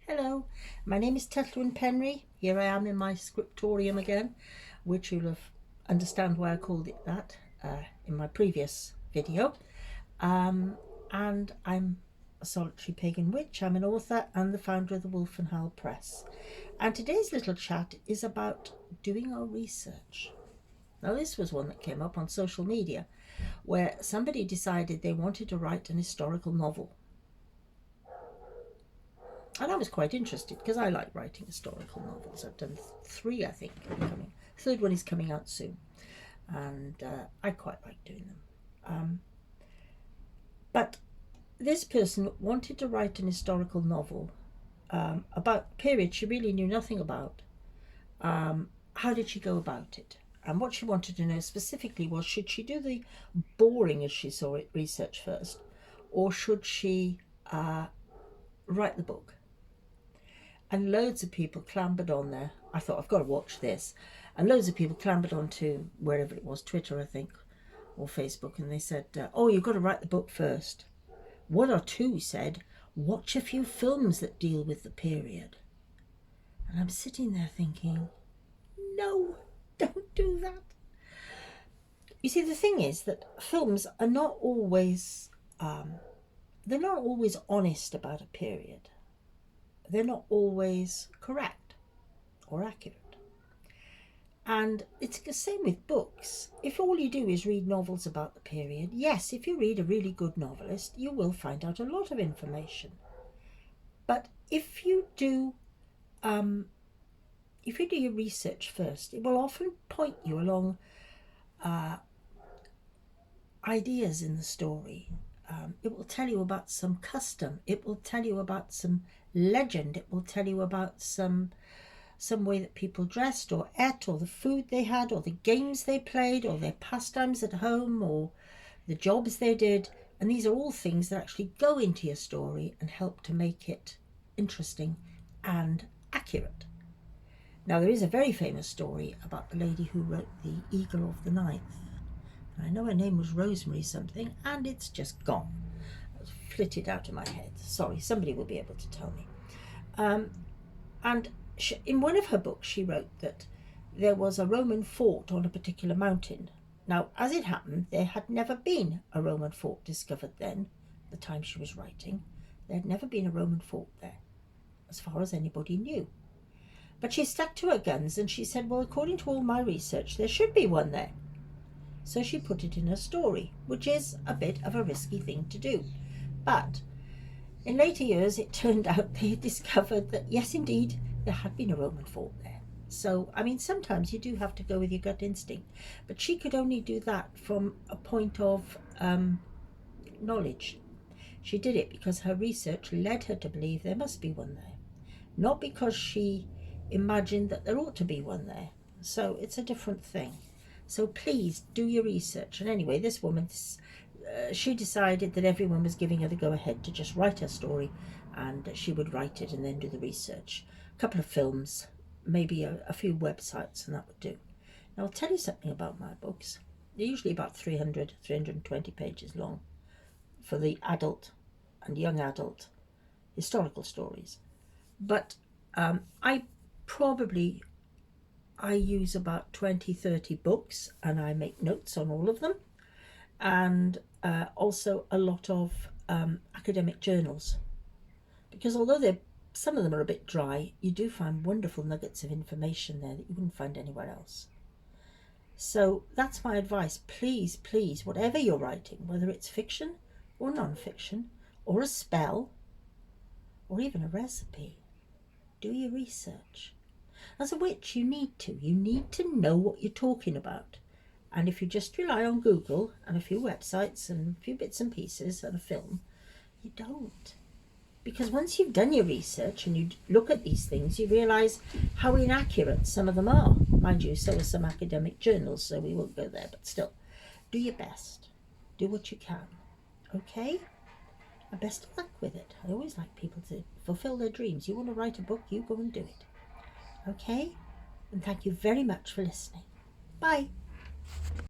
Hello, my name is Tylluan Penry. Here I am in my scriptorium again, which you'll understand why I called it that in my previous video. And I'm a solitary pagan witch. I'm an author and the founder of the Wolf and Howl Press. And today's little chat is about doing our research. Now, this was one that came up on social media where somebody decided they wanted to write an historical novel. And I was quite interested because I like writing historical novels. I've done 3, I think, coming. Third one is coming out soon, and I quite like doing them. But this person wanted to write an historical novel about a period she really knew nothing about. How did she go about it? And what she wanted to know specifically was, should she do the boring, as she saw it, research first, or should she write the book? And loads of people clambered on there. I thought, I've got to watch this. And loads of people clambered onto wherever it was, Twitter, I think, or Facebook, and they said, oh, you've got to write the book first. One or two said, watch a few films that deal with the period. And I'm sitting there thinking, no, don't do that. You see, the thing is that films are not always, they're not always honest about a period. They're not always correct or accurate. And it's the same with books. If all you do is read novels about the period, yes, if you read a really good novelist, you will find out a lot of information. But if you do your research first, it will often point you along ideas in the story. It will tell you about some custom. It will tell you about some legend. It will tell you about some way that people dressed or ate, or the food they had, or the games they played, or their pastimes at home, or the jobs they did. And these are all things that actually go into your story and help to make it interesting and accurate. Now, there is a very famous story about the lady who wrote The Eagle of the Ninth. I know her name was Rosemary something, and it's just gone. It was flitted out of my head. Sorry, somebody will be able to tell me. And in one of her books, she wrote that there was a Roman fort on a particular mountain. Now, as it happened, there had never been a Roman fort discovered then, the time she was writing. There had never been a Roman fort there, as far as anybody knew. But she stuck to her guns and she said, well, according to all my research, there should be one there. So she put it in her story, which is a bit of a risky thing to do. But in later years, it turned out they had discovered that, yes, indeed, there had been a Roman fort there. So, I mean, sometimes you do have to go with your gut instinct. But she could only do that from a point of knowledge. She did it because her research led her to believe there must be one there. Not because she imagined that there ought to be one there. So it's a different thing. So please do your research. And anyway, this woman, she decided that everyone was giving her the go-ahead to just write her story, and she would write it and then do the research. A couple of films, maybe a few websites, and that would do. Now, I'll tell you something about my books. They're usually about 320 pages long for the adult and young adult historical stories. But I use about 20-30 books, and I make notes on all of them, and also a lot of academic journals, because although some of them are a bit dry, you do find wonderful nuggets of information there that you wouldn't find anywhere else. So that's my advice. Please, please, whatever you're writing, whether it's fiction or non-fiction or a spell or even a recipe, do your research. As a witch, you need to know what you're talking about. And if you just rely on Google and a few websites and a few bits and pieces and a film, you don't. Because once you've done your research and you look at these things, you realise how inaccurate some of them are. Mind you, so are some academic journals, so we won't go there, but still, do your best. Do what you can. Okay? And best of luck with it. I always like people to fulfil their dreams. You want to write a book, you go and do it. Okay? And thank you very much for listening. Bye.